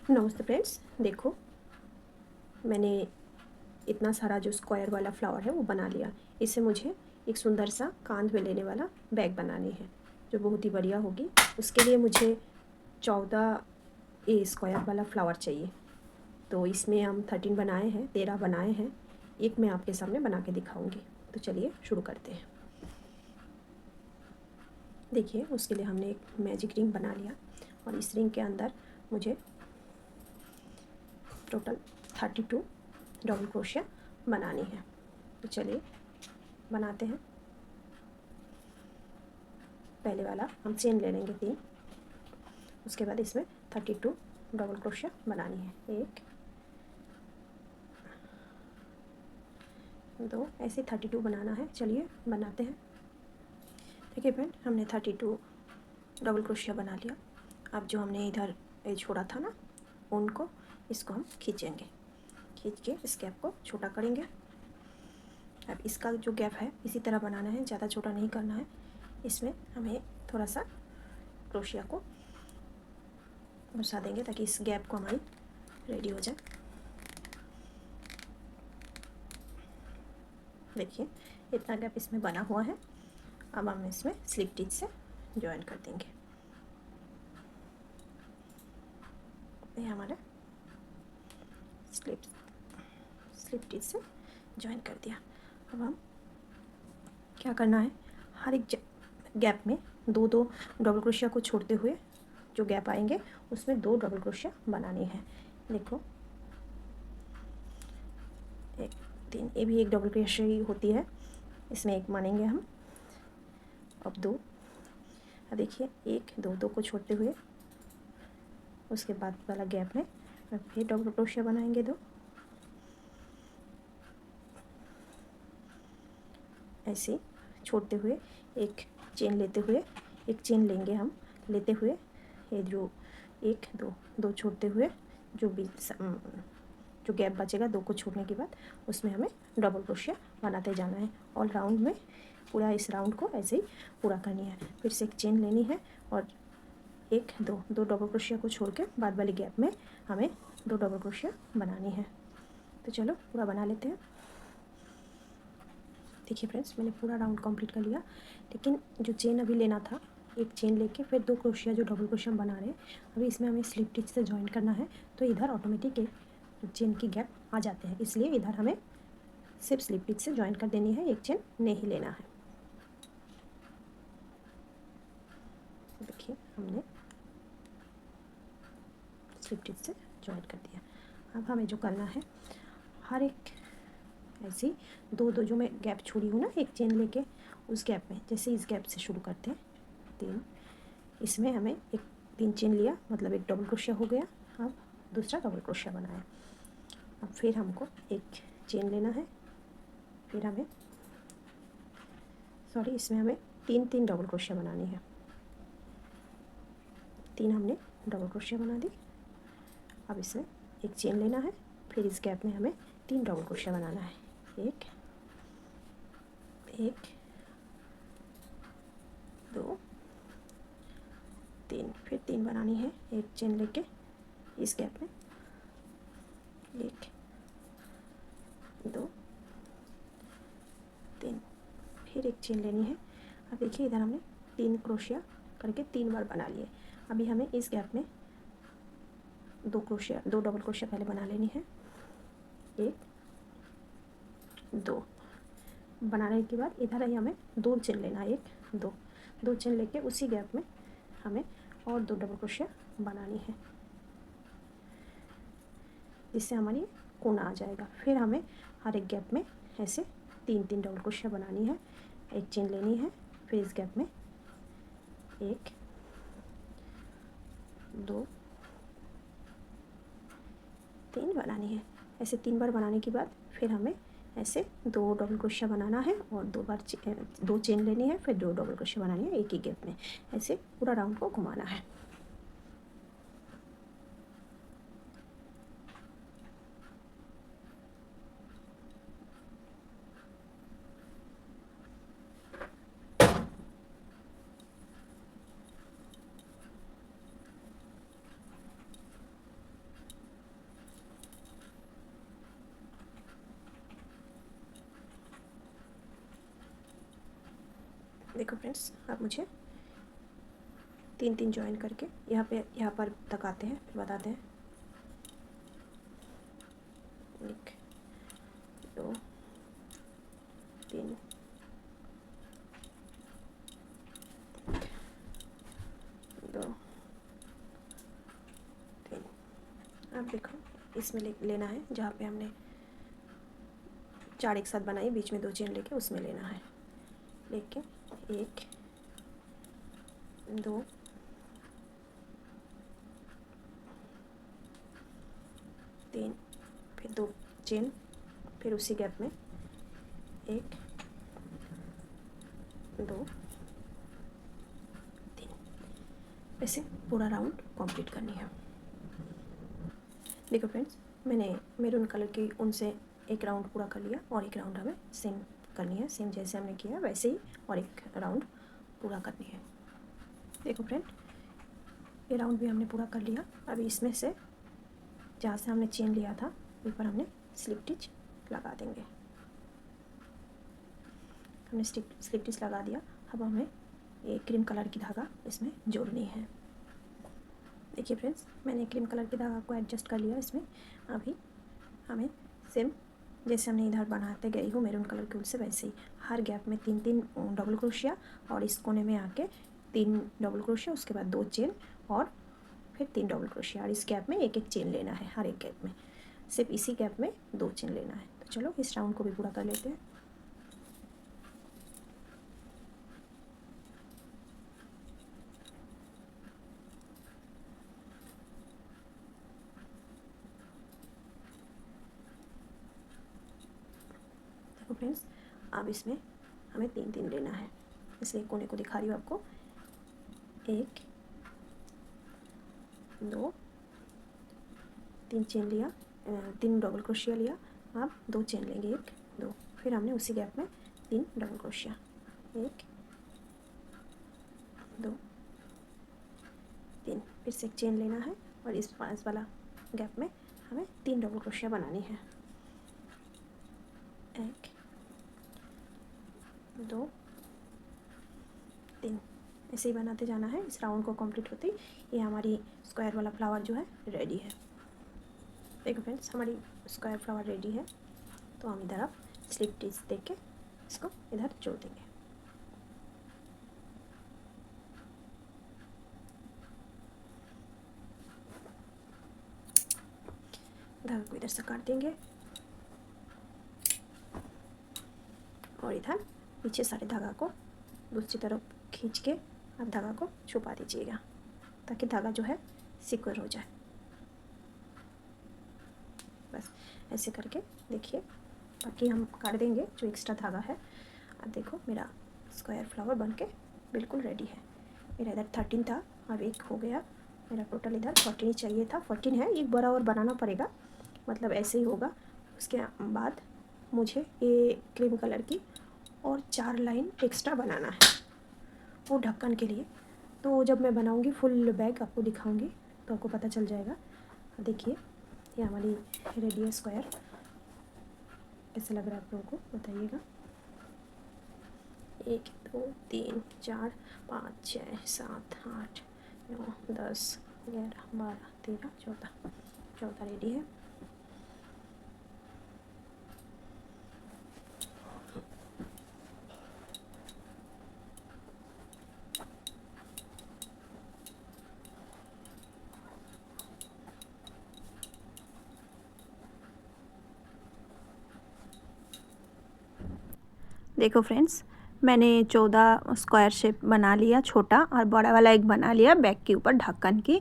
नमस्ते फ्रेंड्स, देखो मैंने इतना सारा जो स्क्वायर वाला फ्लावर है वो बना लिया। इससे मुझे एक सुंदर सा कांध में लेने वाला बैग बनानी है जो बहुत ही बढ़िया होगी। उसके लिए मुझे 14 ए स्क्वायर वाला फ्लावर चाहिए। तो इसमें हम 13 बनाए हैं, 13 बनाए हैं। एक मैं आपके सामने बना के दिखाऊंगी। तो चलिए शुरू करते हैं। देखिए, उसके लिए हमने एक मैजिक रिंग बना लिया और इस रिंग के अंदर मुझे टोटल 32 डबल क्रोशिया बनानी है। तो चलिए बनाते हैं। पहले वाला हम चेन ले लेंगे 3। उसके बाद इसमें 32 डबल क्रोशिया बनानी है। 1 2 ऐसे 32 बनाना है। चलिए बनाते हैं। देखिए फ्रेंड, हमने 32 डबल क्रोशिया बना लिया। अब जो हमने इधर छोड़ा था ना उनको, इसको हम खींचेंगे। खींच के इस गैप को छोटा करेंगे। अब इसका जो गैप है इसी तरह बनाना है, ज़्यादा छोटा नहीं करना है। इसमें हमें थोड़ा सा क्रोशिया को घुसा देंगे ताकि इस गैप को हमारी रेडी हो जाए। देखिए, इतना गैप इसमें बना हुआ है। अब हम इसमें स्लिप टिच से ज्वाइन कर देंगे। ये हमारा स्लिप टिच से ज्वाइन कर दिया। अब हम क्या करना है, हर एक गैप में दो दो डबल क्रोशिया को छोड़ते हुए जो गैप आएंगे उसमें 2 डबल क्रोशिया बनानी है। देखो, 1 3, ये भी एक डबल क्रोशिया ही होती है, इसमें एक मानेंगे हम। अब 2, अब देखिए 1 2 2 को छोड़ते हुए उसके बाद वाला गैप में फिर डबल क्रोशिया बनाएंगे 2। ऐसे छोड़ते हुए एक चेन लेते हुए, एक चेन लेंगे हम लेते हुए, ये जो 1 2 2 छोड़ते हुए जो भी जो गैप बचेगा 2 को छोड़ने के बाद उसमें हमें डबल क्रोशिया बनाते जाना है। ऑल राउंड में पूरा इस राउंड को ऐसे ही पूरा करनी है। फिर से एक चेन लेनी है और 1 2 2 डबल क्रोशिया को छोड़ के बाद वाली गैप में हमें 2 डबल क्रोशिया बनानी है। तो चलो पूरा बना लेते हैं। देखिए फ्रेंड्स, मैंने पूरा राउंड कंप्लीट कर लिया, लेकिन जो चेन अभी लेना था, एक चेन लेके फिर 2 क्रोशिया जो डबल क्रोशिया हम बना रहे हैं अभी इसमें हमें स्लिप टिच से ज्वाइन करना है। तो इधर ऑटोमेटिक एक चेन की गैप आ जाते हैं, इसलिए इधर हमें सिर्फ स्लिप टिच से ज्वाइन कर देनी है, एक चेन नहीं लेना है। देखिए, हमने स्लिप टिच से ज्वाइन कर दिया। अब हमें जो करना है, हर एक ऐसी 2 2 जो मैं गैप छोड़ी हूँ ना एक चेन लेके, उस गैप में जैसे इस गैप से शुरू करते हैं 3, इसमें हमें एक 3 चेन लिया, मतलब एक डबल क्रोशिया हो गया। अब दूसरा डबल क्रोशिया बनाया। अब फिर हमको एक चेन लेना है, फिर हमें इसमें हमें 3 3 डबल क्रोशिया बनानी है। 3 हमने डबल क्रोशिया बना दी। अब इसमें एक चेन लेना है, फिर इस गैप में हमें 3 डबल क्रोशिया बनाना है। 1 1 2 3, फिर 3 बनानी है, एक चेन लेके इस गैप में 1 2 3, फिर एक चेन लेनी है। अब देखिए, इधर हमने 3 क्रोशिया करके 3 बार बना लिए। अभी हमें इस गैप में 2 डबल क्रोशिया पहले बना लेनी है। 1 2 बनाने के बाद इधर ही हमें 2 चेन लेना है। 1 2 2 चेन लेके उसी गैप में हमें और 2 डबल क्रोशिया बनानी है, जिससे हमारी कोना आ जाएगा। फिर हमें हर एक गैप में ऐसे 3 3 डबल क्रोशिया बनानी है, एक चेन लेनी है, फिर इस गैप में 1 2 3 बनानी है। ऐसे 3 बार बनाने के बाद फिर हमें ऐसे 2 डबल क्रोशिया बनाना है और 2 बार 2 चेन लेनी है, फिर 2 डबल क्रोशिया बनानी है एक ही गैप में। ऐसे पूरा राउंड को घुमाना है। देखो फ्रेंड्स, अब मुझे 3 ज्वाइन करके यहाँ पर तक आते हैं, फिर बताते हैं। 1 2 3 2 3। अब देखो इसमें लेना है जहाँ पे हमने 4 एक साथ बनाई, बीच में 2 चेन लेके उसमें लेना है। लेके 1 2 3, फिर 2 चेन, फिर उसी गैप में 1 2 3। ऐसे पूरा राउंड कंप्लीट करनी है। देखो फ्रेंड्स, मैंने मैरून कलर की ऊन से एक राउंड पूरा कर लिया और एक राउंड हमें सेम करनी है, सेम जैसे हमने किया वैसे ही और एक राउंड पूरा करनी है। देखो फ्रेंड, ये राउंड भी हमने पूरा कर लिया। अभी इसमें से जहाँ से हमने चेन लिया था ऊपर हमने स्लिप स्टिच लगा देंगे। हमने स्लिप स्टिच लगा दिया। अब हमें ये क्रीम कलर की धागा इसमें जोड़नी है। देखिए फ्रेंड्स, मैंने क्रीम कलर की धागा को एडजस्ट कर लिया इसमें। अभी हमें सेम जैसे हमने इधर बनाते गई हूँ मैरून कलर के ऊन से, वैसे ही हर गैप में 3 डबल क्रोशिया और इस कोने में आके 3 डबल क्रोशिया, उसके बाद 2 चेन और फिर 3 डबल क्रोशिया, और इस गैप में एक चेन लेना है। हर एक गैप में सिर्फ इसी गैप में 2 चेन लेना है। तो चलो इस राउंड को भी पूरा कर लेते हैं। देखो फ्रेंड्स, अब इसमें हमें 3 लेना है, इसलिए कोने को दिखा रही हूँ आपको। 1 2 3 चेन लिया, 3 डबल क्रोशिया लिया। अब 2 चेन लेंगे, 1 2, फिर हमने उसी गैप में 3 डबल क्रोशिया, 1 2 3, फिर से एक चेन लेना है और इस वाला गैप में हमें 3 डबल क्रोशिया बनानी है। 1 2 3, ऐसे ही बनाते जाना है। इस राउंड को कंप्लीट होते ही ये हमारी स्क्वायर वाला फ्लावर जो है रेडी है। देखो फ्रेंड्स, हमारी स्क्वायर फ्लावर रेडी है। तो हम इधर अब स्लिप स्टिच दे के इसको इधर जोड़ देंगे। धागा को इधर से काट देंगे और इधर पीछे सारे धागा को दूसरी तरफ खींच के आप धागा को छुपा दीजिएगा, ताकि धागा जो है सिक्योर हो जाए। बस ऐसे करके देखिए, बाकी हम काट देंगे जो एक्स्ट्रा धागा है। अब देखो मेरा स्क्वायर फ्लावर बनके बिल्कुल रेडी है। मेरा इधर 13 था, अब 1 हो गया। मेरा टोटल इधर 14 ही चाहिए था, 14 है। एक बड़ा और बनाना पड़ेगा, मतलब ऐसे ही होगा। उसके बाद मुझे ये क्रीम कलर की और 4 लाइन एक्स्ट्रा बनाना है, वो ढक्कन के लिए। तो जब मैं बनाऊंगी फुल बैग आपको दिखाऊंगी तो आपको पता चल जाएगा। देखिए ये हमारी रेडी है स्क्वायर। कैसे लग रहा है आप लोगों को बताइएगा। 1 2 3 4 5 6 7 8 9 10 11 12 13 14 रेडी है। देखो फ्रेंड्स, मैंने 14 स्क्वायर शेप बना लिया, छोटा और बड़ा वाला एक बना लिया। बैक के ऊपर ढक्कन की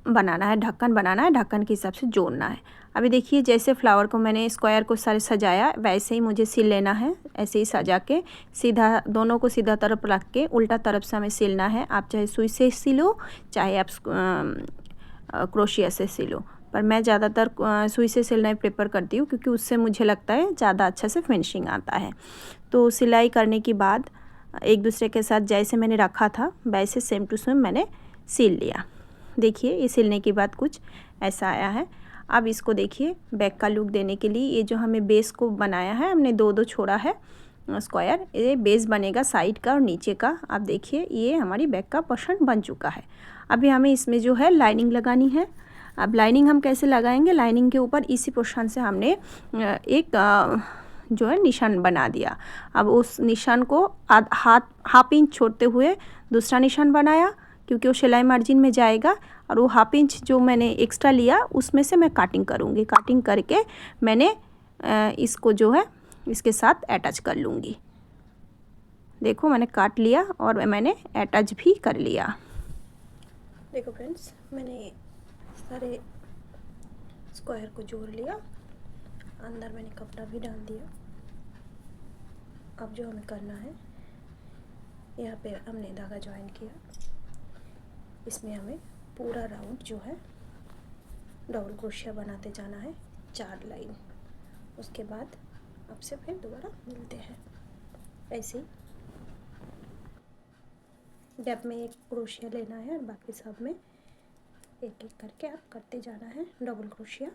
बनाना है, ढक्कन बनाना है, ढक्कन के हिसाब से जोड़ना है। अभी देखिए जैसे फ्लावर को मैंने स्क्वायर को सारे सजाया वैसे ही मुझे सिल लेना है। ऐसे ही सजा के सीधा दोनों को सीधा तरफ रख के उल्टा तरफ से हमें सिलना है। आप चाहे सुई से सिलो चाहे आप क्रोशिया से सिलो, पर मैं ज़्यादातर सुई से सिलना ही प्रेफर करती हूँ, क्योंकि उससे मुझे लगता है ज़्यादा अच्छा से फिनिशिंग आता है। तो सिलाई करने के बाद एक दूसरे के साथ जैसे मैंने रखा था वैसे सेम टू सेम मैंने सिल लिया। देखिए ये सिलने के बाद कुछ ऐसा आया है। अब इसको देखिए बैक का लुक देने के लिए ये जो हमें बेस को बनाया है हमने 2 छोड़ा है, स्क्वायर, ये बेस बनेगा साइड का और नीचे का। आप देखिए ये हमारी बैक का पोर्शन बन चुका है। अभी हमें इसमें जो है लाइनिंग लगानी है। अब लाइनिंग हम कैसे लगाएंगे, लाइनिंग के ऊपर इसी पोर्शन से हमने एक जो है निशान बना दिया। अब उस निशान को हाफ इंच छोड़ते हुए दूसरा निशान बनाया, क्योंकि वो सिलाई मार्जिन में जाएगा। और वो हाफ इंच जो मैंने एक्स्ट्रा लिया उसमें से मैं काटिंग करूँगी। काटिंग करके मैंने इसको जो है इसके साथ अटैच कर लूँगी। देखो मैंने काट लिया और मैंने अटैच भी कर लिया। देखो फ्रेंड्स, मैंने सारे स्क्वायर को जोड़ लिया, अंदर मैंने कपड़ा भी डाल दिया। अब जो हमें करना है, यहाँ पे हमने धागा ज्वाइन किया, इसमें हमें पूरा राउंड जो है डबल क्रोशिया बनाते जाना है 4 लाइन। उसके बाद आपसे फिर दोबारा मिलते हैं। ऐसे ही गैप में एक क्रोशिया लेना है और बाकी सब में एक एक करके आप करते जाना है डबल क्रोशिया।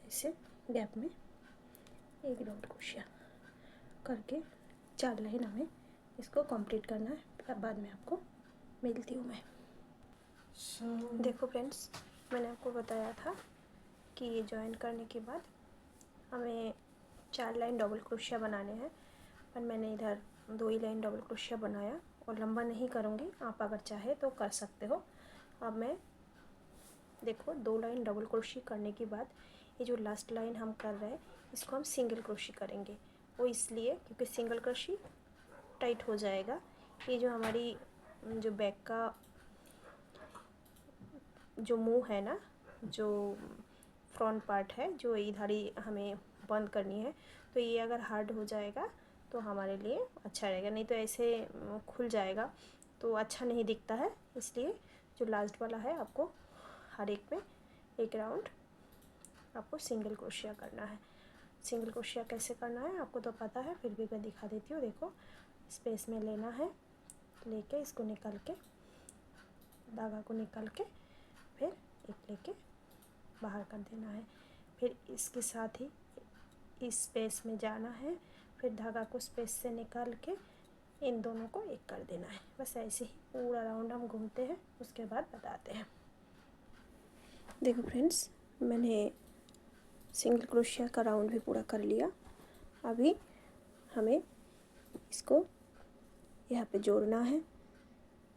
ऐसे गैप में एक डबल क्रोशिया करके 4 लाइन हमें इसको कंप्लीट करना है। बाद में आपको मिलती हूँ मैं। देखो फ्रेंड्स, मैंने आपको बताया था कि ये जॉइन करने के बाद हमें 4 लाइन डबल क्रोशिया बनाने हैं, पर मैंने इधर 2 ही लाइन डबल क्रोशिया बनाया और लंबा नहीं करूँगी। आप अगर चाहे तो कर सकते हो। अब मैं देखो 2 लाइन डबल क्रोशिया करने के बाद ये जो लास्ट लाइन हम कर रहे हैं इसको हम सिंगल क्रोशिया करेंगे। वो इसलिए क्योंकि सिंगल क्रोशिया टाइट हो जाएगा। ये जो हमारी जो बैक का जो मुंह है ना, जो फ्रंट पार्ट है, जो इधर ही हमें बंद करनी है, तो ये अगर हार्ड हो जाएगा तो हमारे लिए अच्छा रहेगा। नहीं तो ऐसे खुल जाएगा तो अच्छा नहीं दिखता है। इसलिए जो लास्ट वाला है आपको हर एक में एक राउंड आपको सिंगल क्रोशिया करना है। सिंगल क्रोशिया कैसे करना है आपको तो पता है, फिर भी मैं दिखा देती हूँ। देखो स्पेस में लेना है, लेके इसको निकाल के धागा को निकाल के फिर एक लेके बाहर कर देना है। फिर इसके साथ ही इस स्पेस में जाना है, फिर धागा को स्पेस से निकाल के इन दोनों को एक कर देना है। बस ऐसे ही पूरा राउंड हम घूमते हैं, उसके बाद बताते हैं। देखो फ्रेंड्स, मैंने सिंगल क्रोशिया का राउंड भी पूरा कर लिया। अभी हमें इसको यहाँ पे जोड़ना है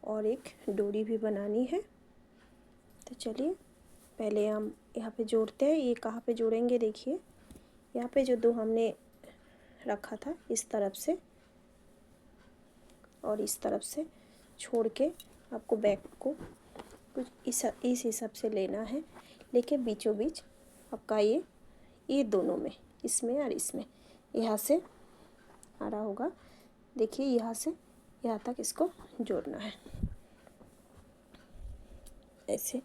और एक डोरी भी बनानी है। तो चलिए पहले हम यहाँ पे जोड़ते हैं। ये कहाँ पे जोड़ेंगे, देखिए यहाँ पे जो 2 हमने रखा था इस तरफ से और इस तरफ से छोड़ के आपको बैक को कुछ इस हिसाब से लेना है। लेके बीचों बीच आपका ये दोनों में, इसमें और इसमें यहाँ से आ रहा होगा, देखिए यहाँ से यहाँ तक इसको जोड़ना है। ऐसे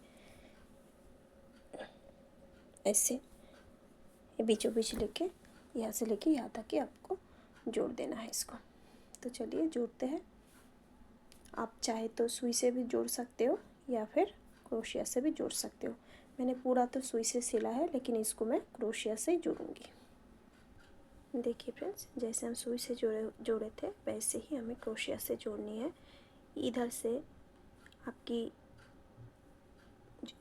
ऐसे ये बीचों बीच लेके यहाँ से लेके यहाँ तक ही आपको जोड़ देना है इसको। तो चलिए जोड़ते हैं। आप चाहे तो सुई से भी जोड़ सकते हो या फिर क्रोशिया से भी जोड़ सकते हो। मैंने पूरा तो सुई से सिला है, लेकिन इसको मैं क्रोशिया से जोड़ूंगी। देखिए फ्रेंड्स, जैसे हम सुई से जोड़े थे वैसे ही हमें क्रोशिया से जोड़नी है। इधर से आपकी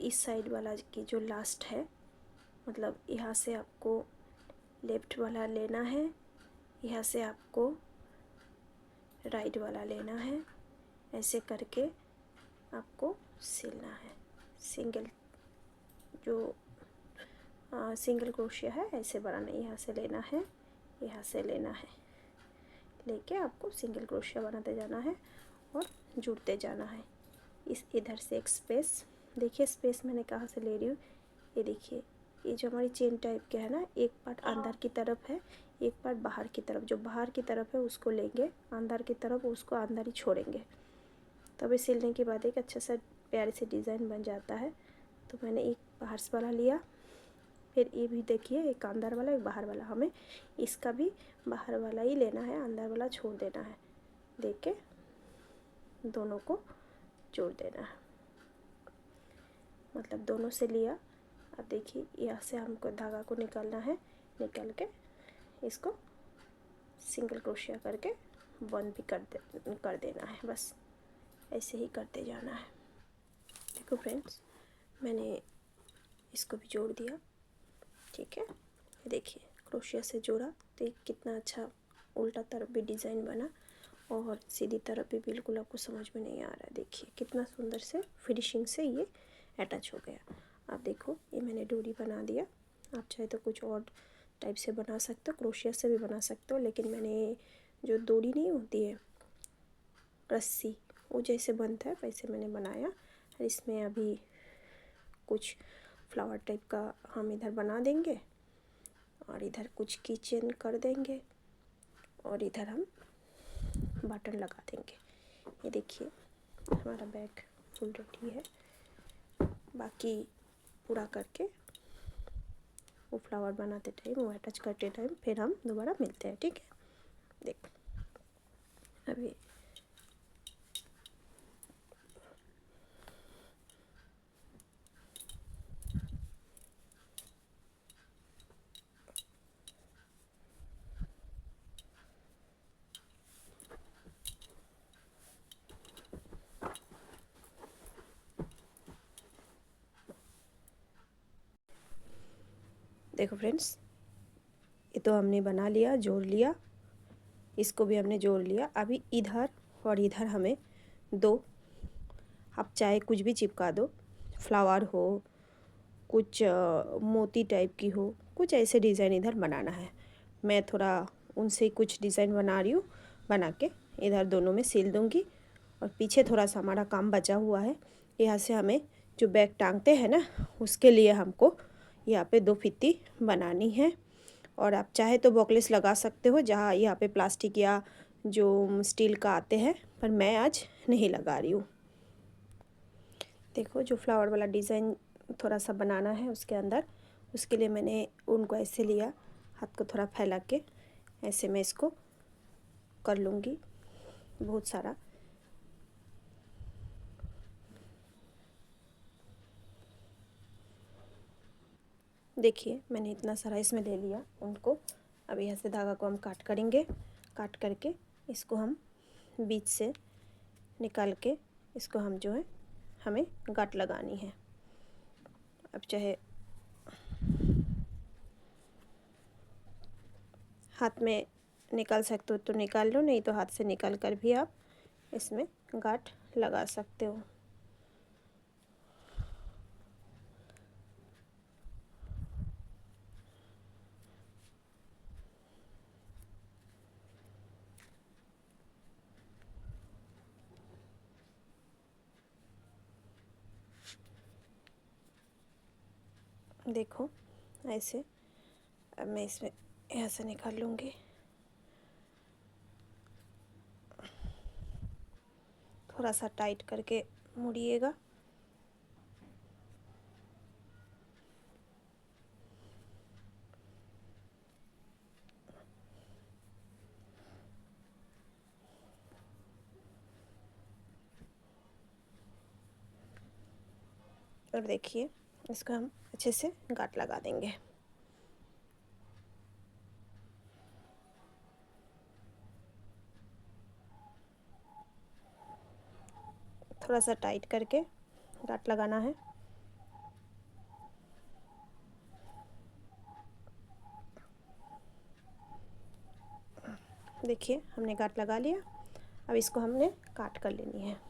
इस साइड वाला की जो लास्ट है, मतलब यहाँ से आपको लेफ्ट वाला लेना है, यहाँ से आपको राइट वाला लेना है। ऐसे करके आपको सिलना है। सिंगल क्रोशिया है, ऐसे बनाना है। यहाँ से लेना है, यहाँ से लेना है, लेके आपको सिंगल क्रोशिया बनाते जाना है और जुड़ते जाना है। इस इधर से एक स्पेस, देखिए स्पेस मैंने कहाँ से ले रही हूँ, ये देखिए ये जो हमारी चेन टाइप के है ना, एक पार्ट अंदर की तरफ है, एक पार्ट बाहर की तरफ। जो बाहर की तरफ है उसको लेंगे, अंदर की तरफ उसको अंदर ही छोड़ेंगे, तभी सिलने के बाद एक अच्छा सा प्यारे से डिज़ाइन बन जाता है। तो मैंने एक बाहर वाला लिया, फिर ये भी देखिए एक अंदर वाला एक बाहर वाला, हमें इसका भी बाहर वाला ही लेना है, अंदर वाला छोड़ देना है। देख के दोनों को जोड़ देना है। मतलब दोनों से लिया। अब देखिए यहाँ से हमको धागा को निकालना है, निकाल के इसको सिंगल क्रोशिया करके बंद भी कर देना है। बस ऐसे ही करते जाना है। देखो फ्रेंड्स, मैंने इसको भी जोड़ दिया, ठीक है। देखिए क्रोशिया से जोड़ा तो ये कितना अच्छा उल्टा तरफ भी डिज़ाइन बना और सीधी तरफ भी बिल्कुल आपको समझ में नहीं आ रहा है। देखिए कितना सुंदर से फिनिशिंग से ये अटैच हो गया। आप देखो ये मैंने डोरी बना दिया। आप चाहे तो कुछ और टाइप से बना सकते हो, क्रोशिया से भी बना सकते हो, लेकिन मैंने जो डोरी नहीं होती है रस्सी, वो जैसे बनता है वैसे मैंने बनाया। और इसमें अभी कुछ फ्लावर टाइप का हम इधर बना देंगे और इधर कुछ किचन कर देंगे और इधर हम बटन लगा देंगे। ये देखिए हमारा बैग फुल रेडी है। बाकी पूरा करके वो फ्लावर बनाते टाइम, वो अटैच करते टाइम फिर हम दोबारा मिलते हैं, ठीक है। देख अभी देखो फ्रेंड्स, ये तो हमने बना लिया, जोड़ लिया, इसको भी हमने जोड़ लिया। अभी इधर और इधर हमें दो, आप चाहे कुछ भी चिपका दो, फ्लावर हो, कुछ मोती टाइप की हो, कुछ ऐसे डिज़ाइन इधर बनाना है। मैं थोड़ा उनसे कुछ डिज़ाइन बना रही हूँ, बना के इधर दोनों में सिल दूँगी। और पीछे थोड़ा सा हमारा काम बचा हुआ है। यहाँ से हमें जो बैग टांगते हैं ना, उसके लिए हमको यहाँ पे 2 फित्ती बनानी है। और आप चाहे तो बॉकलेस लगा सकते हो, जहाँ यहाँ पे प्लास्टिक या जो स्टील का आते हैं, पर मैं आज नहीं लगा रही हूँ। देखो जो फ्लावर वाला डिज़ाइन थोड़ा सा बनाना है उसके अंदर, उसके लिए मैंने उनको ऐसे लिया, हाथ को थोड़ा फैला के ऐसे मैं इसको कर लूँगी बहुत सारा। देखिए मैंने इतना सारा इसमें ले लिया उनको। अब यहाँ से धागा को हम काट करेंगे, काट करके इसको हम बीच से निकाल के इसको हम जो है हमें गांठ लगानी है। अब चाहे हाथ में निकाल सकते हो तो निकाल लो, नहीं तो हाथ से निकाल कर भी आप इसमें गांठ लगा सकते हो। देखो ऐसे अब मैं इसमें यहाँ से निकाल लूँगी। थोड़ा सा टाइट करके मुड़िएगा। और देखिए इसको हम अच्छे से गांठ लगा देंगे। थोड़ा सा टाइट करके गांठ लगाना है। देखिए हमने गांठ लगा लिया। अब इसको हमने काट कर लेनी है।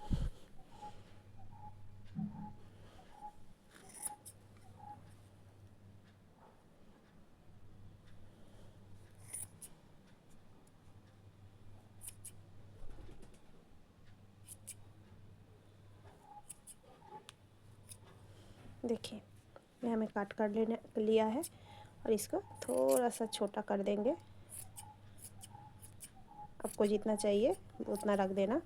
देखिए ये हमें काट कर लेने लिया है और इसको थोड़ा सा छोटा कर देंगे। आपको जितना चाहिए उतना रख देना।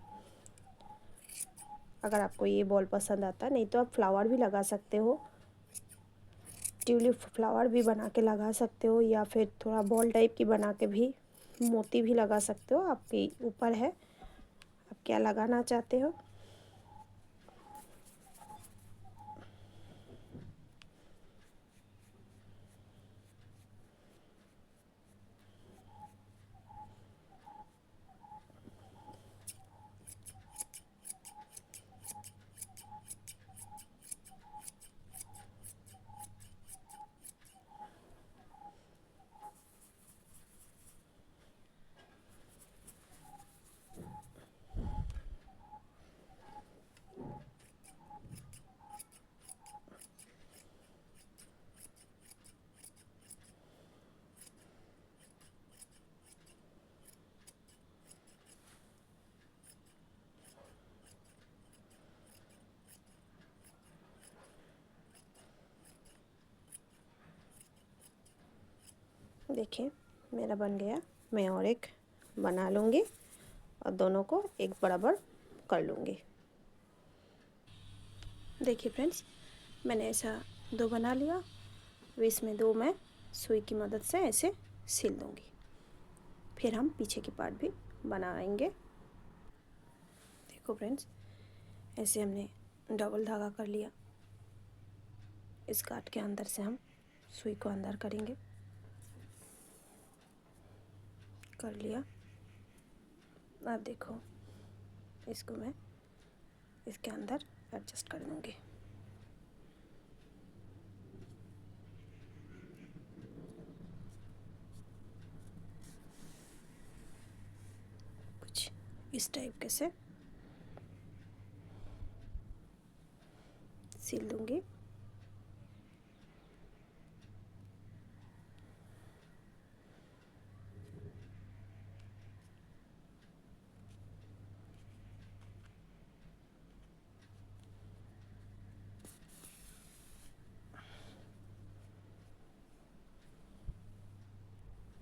अगर आपको ये बॉल पसंद आता है, नहीं तो आप फ्लावर भी लगा सकते हो, ट्यूलिप फ्लावर भी बना के लगा सकते हो, या फिर थोड़ा बॉल टाइप की बना के भी मोती भी लगा सकते हो। आपके ऊपर है आप क्या लगाना चाहते हो। देखिए मेरा बन गया। मैं और एक बना लूँगी और दोनों को एक बराबर कर लूँगी। देखिए फ्रेंड्स, मैंने ऐसा 2 बना लिया। अब इसमें 2 मैं सुई की मदद से ऐसे सिल दूँगी। फिर हम पीछे की पार्ट भी बनाएंगे। देखो फ्रेंड्स, ऐसे हमने डबल धागा कर लिया। इस गांठ के अंदर से हम सुई को अंदर करेंगे। कर लिया। अब देखो, इसको मैं इसके अंदर एडजस्ट कर दूँगी। कुछ इस टाइप के से सिल दूँगी।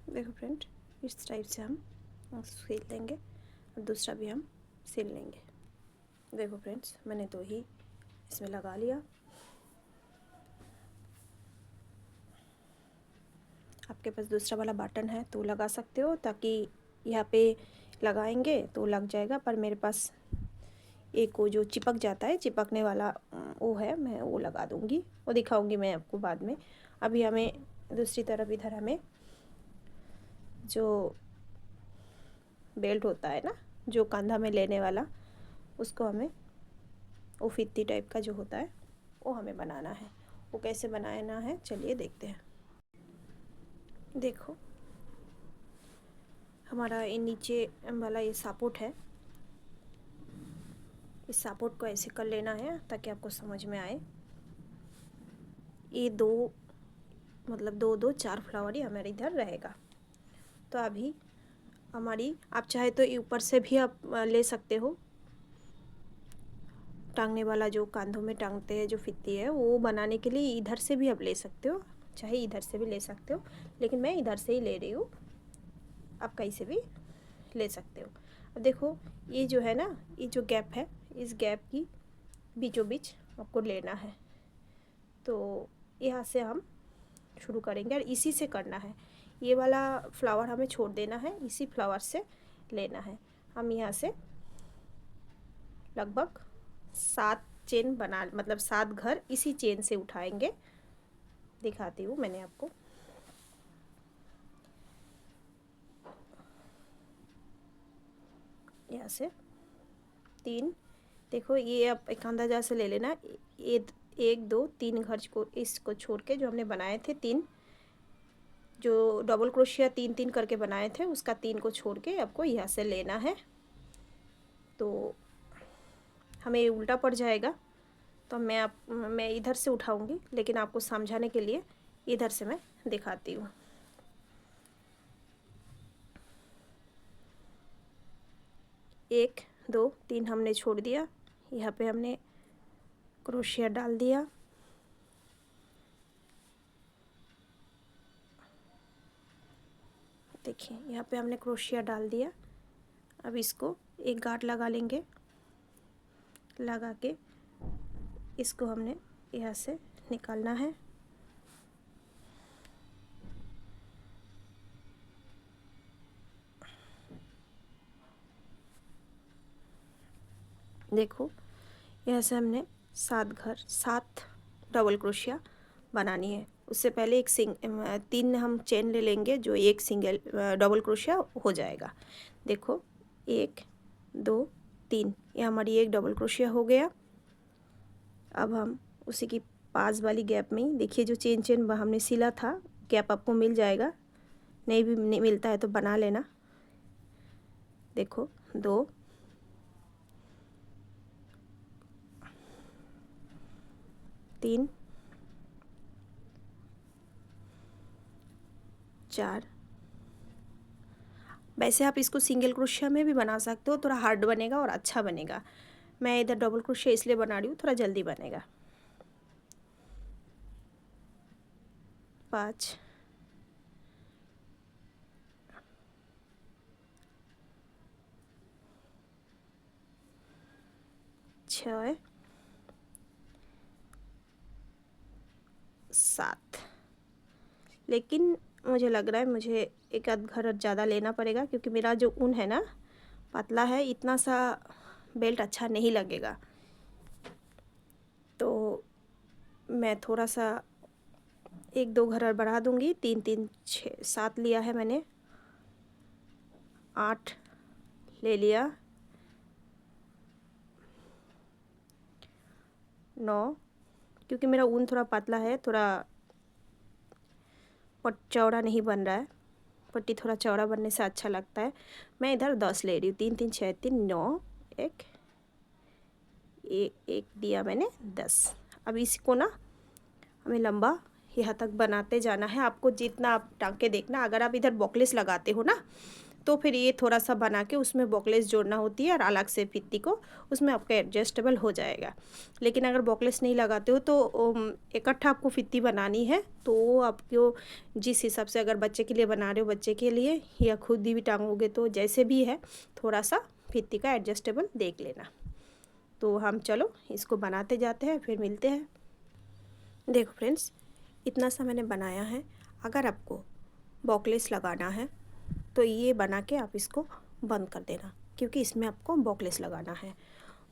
देखो फ्रेंड, इस टाइप से हम सिल लेंगे और दूसरा भी हम सिल लेंगे। देखो फ्रेंड्स, मैंने 2 ही इसमें लगा लिया। आपके पास दूसरा वाला बटन है तो लगा सकते हो, ताकि यहाँ पे लगाएंगे तो लग जाएगा। पर मेरे पास एक वो जो चिपक जाता है, चिपकने वाला वो है, मैं वो लगा दूँगी। वो दिखाऊँगी मैं आपको बाद में। अभी हमें दूसरी तरफ इधर हमें जो बेल्ट होता है ना, जो कंधा में लेने वाला, उसको हमें वो फित्ती टाइप का जो होता है वो हमें बनाना है। वो कैसे बनाना है चलिए देखते हैं। देखो, हमारा ये नीचे वाला ये सपोर्ट है। इस सपोर्ट को ऐसे कर लेना है ताकि आपको समझ में आए। ये 2 मतलब 2 4 फ्लावर ही हमारे इधर रहेगा। तो अभी हमारी, आप चाहे तो ऊपर से भी आप ले सकते हो। टांगने वाला जो कांधों में टांगते हैं जो फित्ती है, वो बनाने के लिए इधर से भी आप ले सकते हो, चाहे इधर से भी ले सकते हो, लेकिन मैं इधर से ही ले रही हूँ। आप कहीं से भी ले सकते हो। अब देखो, ये जो है ना, ये जो गैप है, इस गैप की बीचों बीच आपको लेना है। तो यहाँ से हम शुरू करेंगे और इसी से करना है। ये वाला फ्लावर हमें छोड़ देना है, इसी फ्लावर से लेना है। हम यहाँ से लगभग 7 चेन बना, मतलब 7 घर इसी चेन से उठाएंगे। दिखाती हूँ मैंने आपको। यहाँ से 3, देखो ये आप एक अंदाजा से ले लेना। ये 1 2 3 घर को इसको छोड़ के जो हमने बनाए थे 3, जो डबल क्रोशिया 3 3 करके बनाए थे, उसका 3 को छोड़ के आपको यहाँ से लेना है। तो हमें उल्टा पड़ जाएगा, तो मैं इधर से उठाऊंगी, लेकिन आपको समझाने के लिए इधर से मैं दिखाती हूँ। एक 2 3 हमने छोड़ दिया। यहाँ पे हमने क्रोशिया डाल दिया। देखिए, यहाँ पे हमने क्रोशिया डाल दिया। अब इसको एक गांठ लगा लेंगे। लगा के इसको हमने यहाँ से निकालना है। देखो, यहाँ से हमने 7 डबल क्रोशिया बनानी है। उससे पहले 3 हम चेन ले लेंगे, जो एक सिंगल डबल क्रोशिया हो जाएगा। देखो, 1 2 3, ये हमारी एक डबल क्रोशिया हो गया। अब हम उसी की पास वाली गैप में ही, देखिए जो चेन हमने सिला था, गैप आपको मिल जाएगा। नहीं मिलता है तो बना लेना। देखो, 2 3 4। वैसे आप इसको सिंगल क्रोशिया में भी बना सकते हो, थोड़ा हार्ड बनेगा और अच्छा बनेगा। मैं इधर डबल क्रोशिया इसलिए बना रही हूँ, थोड़ा जल्दी बनेगा। 5 6 7, लेकिन मुझे लग रहा है मुझे एक आध घर ज़्यादा लेना पड़ेगा, क्योंकि मेरा जो ऊन है ना पतला है, इतना सा बेल्ट अच्छा नहीं लगेगा। तो मैं थोड़ा सा 1-2 घर बढ़ा दूँगी। 3 3 6 7 लिया है मैंने, 8 ले लिया, 9, क्योंकि मेरा ऊन थोड़ा पतला है, थोड़ा चौड़ा नहीं बन रहा है। पट्टी थोड़ा चौड़ा बनने से अच्छा लगता है। मैं इधर 10 ले रही हूँ। 3 3 6 3 9, एक दिया मैंने 10। अब इसको ना हमें लंबा यहाँ तक बनाते जाना है। आपको जितना आप टाँके देखना, अगर आप इधर बॉकलेस लगाते हो ना तो फिर ये थोड़ा सा बना के उसमें बॉकलेस जोड़ना होती है और अलग से फित्ती को उसमें आपका एडजस्टेबल हो जाएगा। लेकिन अगर बॉकलेस नहीं लगाते हो तो इकट्ठा आपको फित्ती बनानी है। तो वो आपको जिस हिसाब से, अगर बच्चे के लिए बना रहे हो बच्चे के लिए, या खुद भी टांगोगे तो जैसे भी है थोड़ा सा फित्ती का एडजस्टेबल देख लेना। तो हम चलो इसको बनाते जाते हैं, फिर मिलते हैं। देखो फ्रेंड्स, इतना सा मैंने बनाया है। अगर आपको बॉकलेस लगाना है तो ये बना के आप इसको बंद कर देना, क्योंकि इसमें आपको बॉकलेस लगाना है।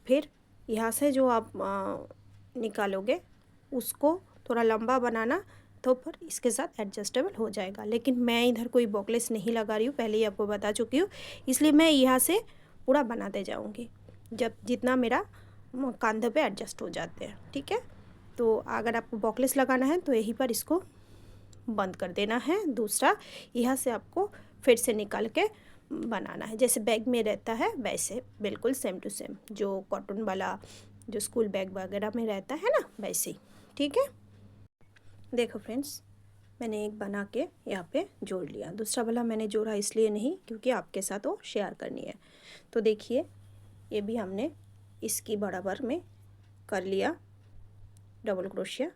फिर यहाँ से जो आप निकालोगे उसको थोड़ा लंबा बनाना, तो फिर इसके साथ एडजस्टेबल हो जाएगा। लेकिन मैं इधर कोई बॉकलेस नहीं लगा रही हूँ, पहले ही आपको बता चुकी हूँ, इसलिए मैं यहाँ से पूरा बनाते जाऊँगी जब जितना मेरा कंधे पे एडजस्ट हो जाते हैं। ठीक है, तो अगर आपको बॉकलेस लगाना है तो यहीं पर इसको बंद कर देना है। दूसरा यहाँ से आपको फिर से निकाल के बनाना है, जैसे बैग में रहता है वैसे, बिल्कुल सेम टू सेम, जो कॉटन वाला जो स्कूल बैग वगैरह में रहता है ना, वैसे ही। ठीक है, देखो फ्रेंड्स, मैंने एक बना के यहाँ पे जोड़ लिया। दूसरा वाला मैंने जोड़ा इसलिए नहीं क्योंकि आपके साथ वो शेयर करनी है। तो देखिए, ये भी हमने इसकी बराबर में कर लिया डबल क्रोशिया।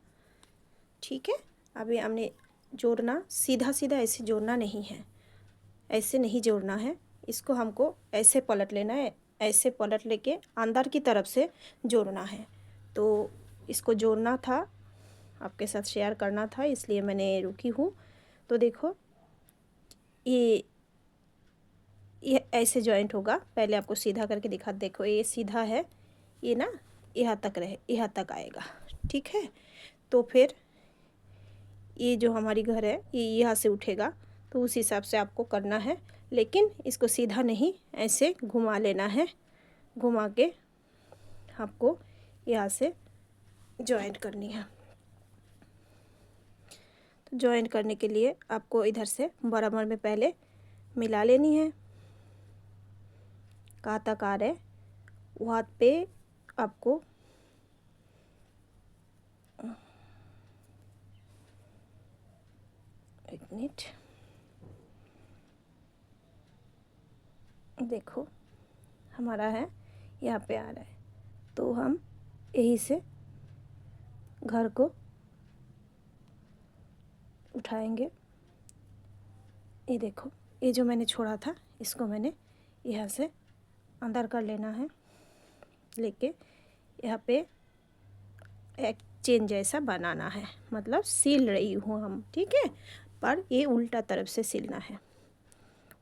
ठीक है, अभी हमने जोड़ना सीधा सीधा ऐसे जोड़ना नहीं है, ऐसे नहीं जोड़ना है। इसको हमको ऐसे पलट लेना है, ऐसे पलट लेके अंदर की तरफ से जोड़ना है। तो इसको जोड़ना था, आपके साथ शेयर करना था, इसलिए मैंने रुकी हूँ। तो देखो, ये ऐसे जॉइंट होगा। पहले आपको सीधा करके दिखा, देखो ये सीधा है, ये ना यहाँ तक रहे, यहाँ तक आएगा। ठीक है, तो फिर ये जो हमारी घर है ये यहाँ से उठेगा, तो उस हिसाब से आपको करना है। लेकिन इसको सीधा नहीं, ऐसे घुमा लेना है। घुमा के आपको यहाँ से जॉइंट करनी है। तो जॉइंट करने के लिए आपको इधर से बराबर में पहले मिला लेनी है। कहाँ तक आ रहा है वहाँ पे आपको एक मिनट, देखो हमारा है यहाँ पे आ रहा है, तो हम यहीं से घर को उठाएंगे। ये देखो, ये जो मैंने छोड़ा था इसको मैंने यहाँ से अंदर कर लेना है, लेके यहाँ पे एक चेन जैसा बनाना है, मतलब सिल रही हूँ हम। ठीक है, पर ये उल्टा तरफ से सिलना है,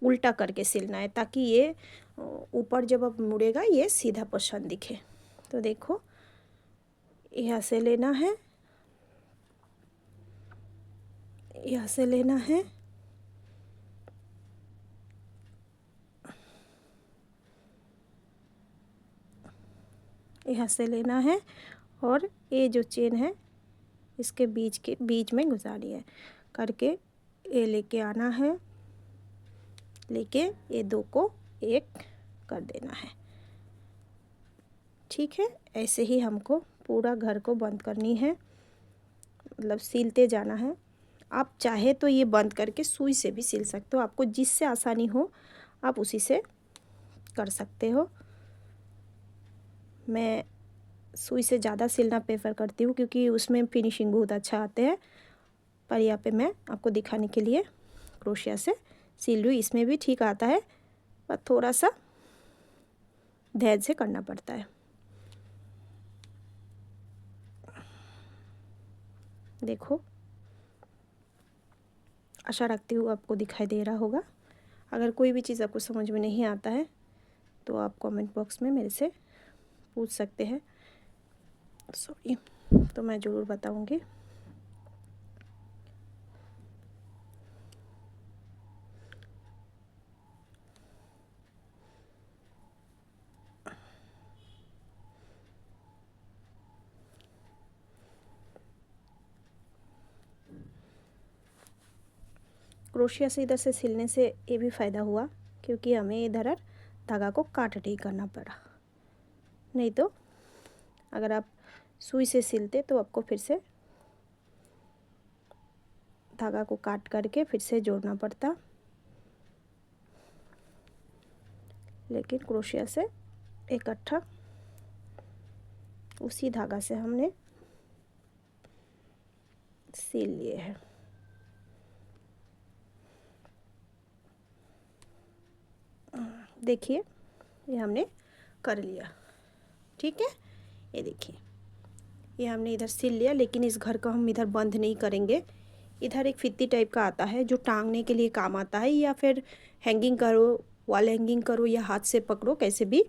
उल्टा करके सिलना है, ताकि ये ऊपर जब अब मुड़ेगा ये सीधा पोर्शन दिखे। तो देखो, यहाँ से लेना है, यहाँ से लेना है, यहाँ से लेना है, और ये जो चेन है इसके बीच में घुसानी है करके, ये लेके आना है, लेके ये दो को एक कर देना है। ठीक है, ऐसे ही हमको पूरा घर को बंद करनी है, मतलब सिलते जाना है। आप चाहे तो ये बंद करके सुई से भी सिल सकते हो, आपको जिससे आसानी हो आप उसी से कर सकते हो। मैं सुई से ज़्यादा सिलना प्रेफर करती हूँ, क्योंकि उसमें फिनिशिंग बहुत अच्छा आते हैं। पर यहाँ पे मैं आपको दिखाने के लिए क्रोशिया से सिल रही हूँ। इसमें भी ठीक आता है, पर थोड़ा सा धैर्य से करना पड़ता है। देखो, आशा रखती हूँ आपको दिखाई दे रहा होगा। अगर कोई भी चीज़ आपको समझ में नहीं आता है तो आप कमेंट बॉक्स में मेरे से पूछ सकते हैं, सॉरी, तो मैं ज़रूर बताऊँगी। क्रोशिया से इधर से सिलने से ये भी फ़ायदा हुआ क्योंकि हमें इधर धागा को काट नहीं करना पड़ा। नहीं तो अगर आप सुई से सिलते तो आपको फिर से धागा को काट करके फिर से जोड़ना पड़ता, लेकिन क्रोशिया से इकट्ठा उसी धागा से हमने सिल लिए हैं। देखिए, ये हमने कर लिया, ठीक है। ये देखिए, ये हमने इधर सिल लिया, लेकिन इस घर को हम इधर बंद नहीं करेंगे। इधर एक फित्ती टाइप का आता है जो टांगने के लिए काम आता है, या फिर हैंगिंग करो, वॉल हैंगिंग करो, या हाथ से पकड़ो, कैसे भी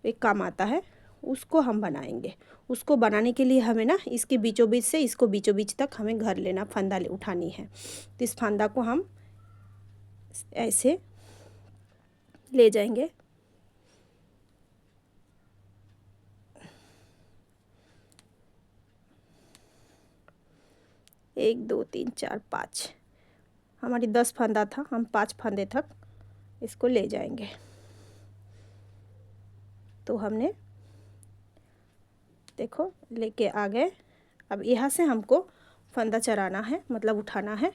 एक काम आता है, उसको हम बनाएंगे। उसको बनाने के लिए हमें ना इसके बीचों बीच से इसको बीचों बीच तक हमें घर लेना, फंदा उठानी है। तो इस फंदा को हम ऐसे ले जाएंगे, एक दो तीन चार पाँच, हमारी 10 फंदा था, हम 5 फंदे तक इसको ले जाएंगे। तो हमने देखो लेके आ गए। अब यहाँ से हमको फंदा चढ़ाना है, मतलब उठाना है।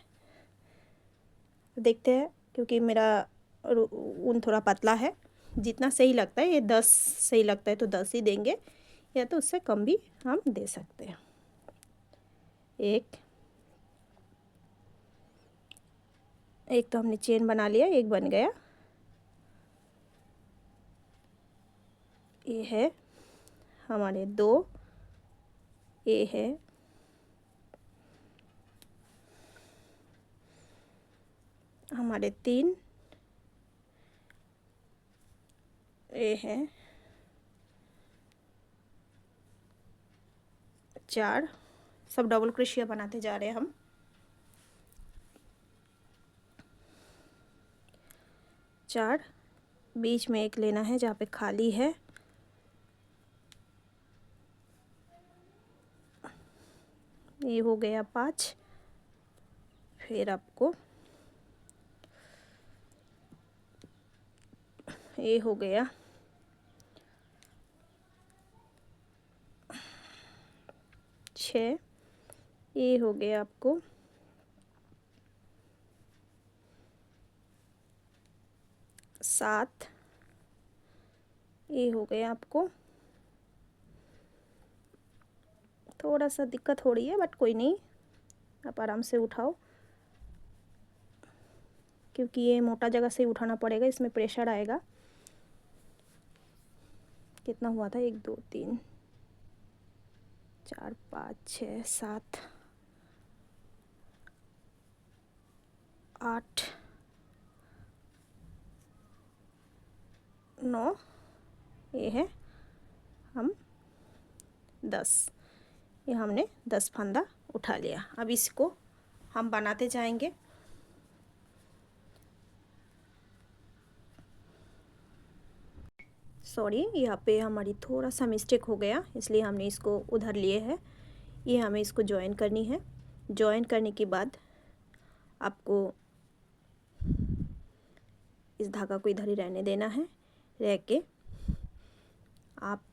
देखते हैं, क्योंकि मेरा ऊन थोड़ा पतला है, जितना सही लगता है, ये 10 सही लगता है तो 10 ही देंगे, या तो उससे कम भी हम दे सकते हैं। एक तो हमने चेन बना लिया, एक बन गया। ये है हमारे 2, ये है हमारे 3, ये है 4। सब डबल क्रोशिया बनाते जा रहे हैं हम। 4, बीच में एक लेना है जहाँ पे खाली है, ये हो गया 5। फिर आपको ये हो गया 6, ये हो गया आपको 7, ये हो गया आपको, थोड़ा सा दिक्कत हो रही है बट कोई नहीं, आप आराम से उठाओ, क्योंकि ये मोटा जगह से उठाना पड़ेगा, इसमें प्रेशर आएगा। कितना हुआ था, 1 2 3 4 5 6 7 8 9, ये है हम 10, ये हमने 10 फंदा उठा लिया। अब इसको हम बनाते जाएंगे। सॉरी, यहाँ पे हमारी थोड़ा सा मिस्टेक हो गया, इसलिए हमने इसको उधर लिए है। ये हमें इसको जॉइन करनी है। जॉइन करने के बाद आपको इस धागा को इधर ही रहने देना है। रह के आप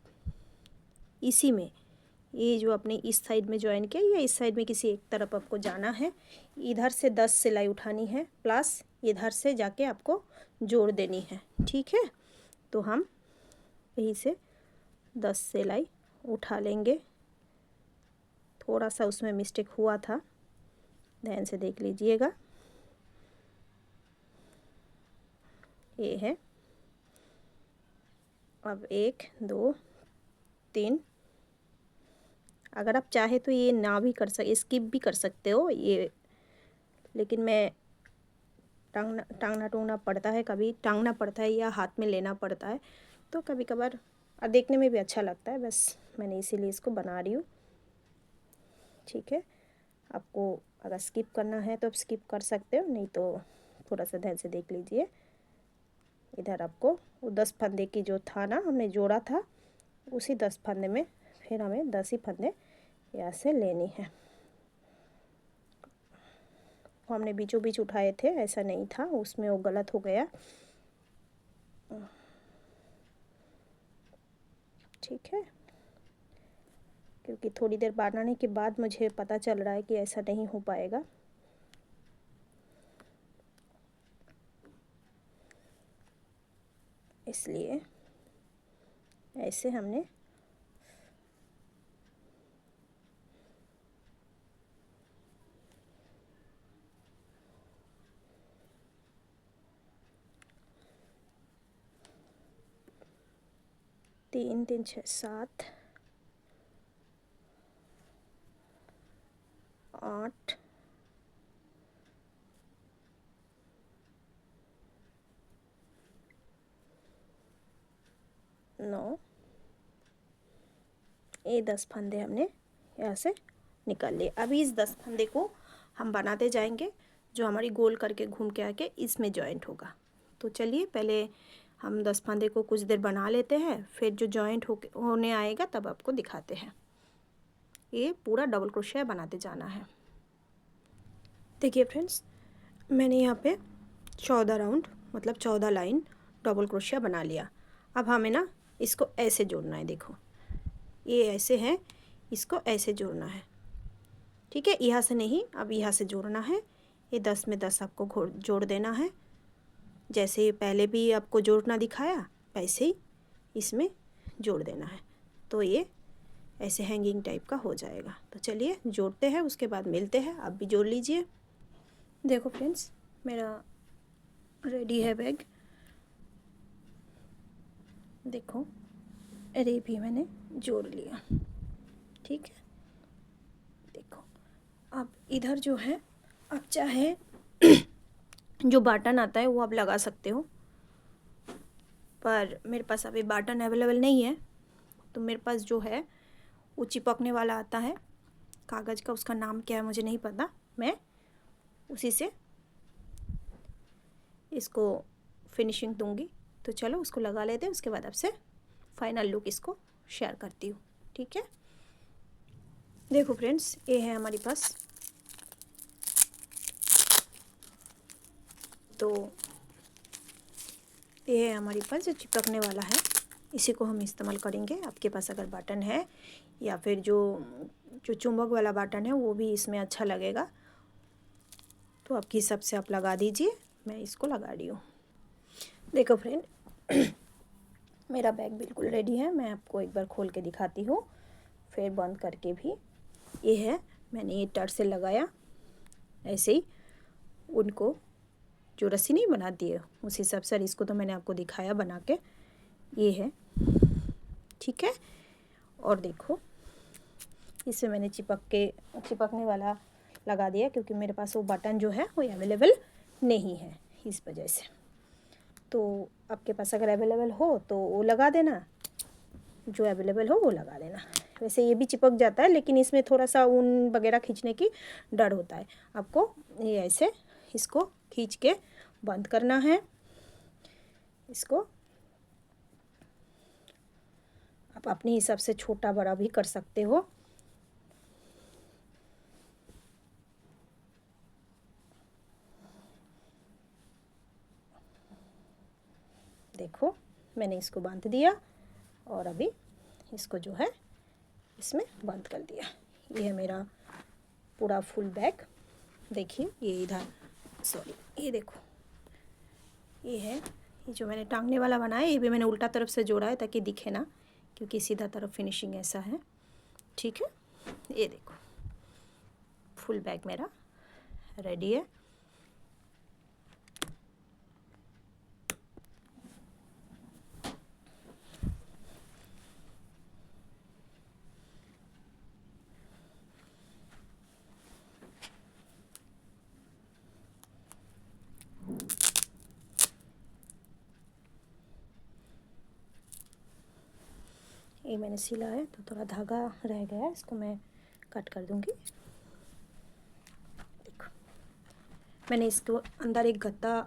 इसी में, ये जो अपने इस साइड में जॉइन किया, या इस साइड में किसी एक तरफ आपको जाना है, इधर से 10 सिलाई उठानी है, प्लस इधर से जाके आपको जोड़ देनी है, ठीक है। तो हम यहीं से 10 सिलाई उठा लेंगे। थोड़ा सा उसमें मिस्टेक हुआ था, ध्यान से देख लीजिएगा। ये है, अब 1 2 3 अगर आप चाहे तो ये ना भी कर सक स्किप भी कर सकते हो ये, लेकिन मैं टांगना टूंगना पड़ता है, कभी टांगना पड़ता है या हाथ में लेना पड़ता है, तो कभी कभार देखने में भी अच्छा लगता है, बस मैंने इसीलिए इसको बना रही हूँ। ठीक है, आपको अगर स्किप करना है तो आप स्किप कर सकते हो, नहीं तो थोड़ा सा ध्यान से देख लीजिए। इधर आपको वो 10 फंदे की जो था ना हमने जोड़ा था, उसी 10 फंदे में फिर हमें 10 ही फंदे यहाँ से लेनी है। हमने बीचों बीच उठाए थे, ऐसा नहीं था, उसमें वो गलत हो गया। ठीक है, क्योंकि थोड़ी देर बनाने के बाद मुझे पता चल रहा है कि ऐसा नहीं हो पाएगा। इसलिए ऐसे हमने तीन तीन 6 7 8 9, ये 10 फंदे हमने यहाँ से निकाल लिए। अभी इस 10 फंदे को हम बनाते जाएंगे, जो हमारी गोल करके घूम के आके इसमें जॉइंट होगा। तो चलिए पहले हम 10 फंदे को कुछ देर बना लेते हैं, फिर जो जॉइंट होने आएगा तब आपको दिखाते हैं। ये पूरा डबल क्रोशिया बनाते जाना है। देखिए फ्रेंड्स, मैंने यहाँ पे 14 राउंड मतलब 14 लाइन डबल क्रोशिया बना लिया। अब हमें ना इसको ऐसे जोड़ना है। देखो ये ऐसे है, इसको ऐसे जोड़ना है। ठीक है, यहाँ से नहीं, अब यहाँ से जोड़ना है। ये 10 में 10 आपको जोड़ देना है। जैसे पहले भी आपको जोड़ना दिखाया वैसे ही इसमें जोड़ देना है, तो ये ऐसे हैंगिंग टाइप का हो जाएगा। तो चलिए जोड़ते हैं, उसके बाद मिलते हैं। आप भी जोड़ लीजिए। देखो फ्रेंड्स, मेरा रेडी है बैग। देखो अरे भी मैंने जोड़ लिया। ठीक है, देखो अब इधर जो है, आप चाहे जो बटन आता है वो आप लगा सकते हो, पर मेरे पास अभी बटन अवेलेबल नहीं है। तो मेरे पास जो है वो चिपकने वाला आता है कागज़ का, उसका नाम क्या है मुझे नहीं पता, मैं उसी से इसको फिनिशिंग दूंगी। तो चलो उसको लगा लेते हैं, उसके बाद आपसे फाइनल लुक इसको शेयर करती हूँ। ठीक है, देखो फ्रेंड्स, ये है हमारे पास। तो ये है हमारे पास जो चिपकने वाला है, इसी को हम इस्तेमाल करेंगे। आपके पास अगर बटन है या फिर जो चुंबक वाला बटन है वो भी इसमें अच्छा लगेगा, तो आपके हिसाब से आप लगा दीजिए। मैं इसको लगा रही हूँ। देखो फ्रेंड, मेरा बैग बिल्कुल रेडी है। मैं आपको एक बार खोल के दिखाती हूँ, फिर बंद करके भी। ये है, मैंने ये टर्च से लगाया ऐसे ही, उनको जो रस्सी नहीं बनाती है उस हिसाब से। इसको तो मैंने आपको दिखाया बना के, ये है। ठीक है, और देखो इसे मैंने चिपकने वाला लगा दिया, क्योंकि मेरे पास वो बटन जो है वो अवेलेबल नहीं है, इस वजह से। तो आपके पास अगर अवेलेबल हो तो वो लगा देना, जो अवेलेबल हो वो लगा देना। वैसे ये भी चिपक जाता है, लेकिन इसमें थोड़ा सा ऊन वगैरह खींचने की डर होता है। आपको ये ऐसे इसको खींच के बंद करना है। इसको आप अपने हिसाब से छोटा बड़ा भी कर सकते हो। देखो मैंने इसको बांध दिया और अभी इसको जो है इसमें बंद कर दिया। ये है मेरा पूरा फुल बैग। देखिए ये इधर, सॉरी, ये देखो ये है, ये जो मैंने टांगने वाला बनाया ये भी मैंने उल्टा तरफ से जोड़ा है ताकि दिखे ना, क्योंकि सीधा तरफ फिनिशिंग ऐसा है। ठीक है, ये देखो फुल बैग मेरा रेडी है। मैंने सिला है तो थोड़ा धागा रह गया है, इसको मैं कट कर दूँगी। देखो मैंने इसको अंदर एक गत्ता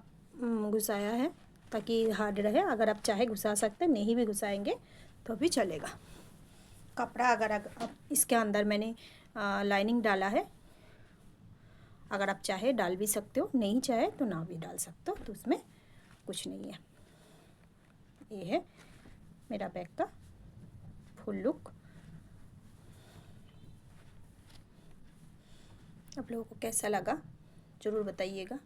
घुसाया है ताकि हार्ड रहे। अगर आप चाहे घुसा सकते हैं, नहीं भी घुसाएंगे तो भी चलेगा। कपड़ा अगर अब इसके अंदर मैंने लाइनिंग डाला है, अगर आप चाहे डाल भी सकते हो, नहीं चाहे तो ना भी डाल सकते हो, तो उसमें कुछ नहीं है। ये है मेरा बैग का फुल लुक। आप लोगों को कैसा लगा ज़रूर बताइएगा।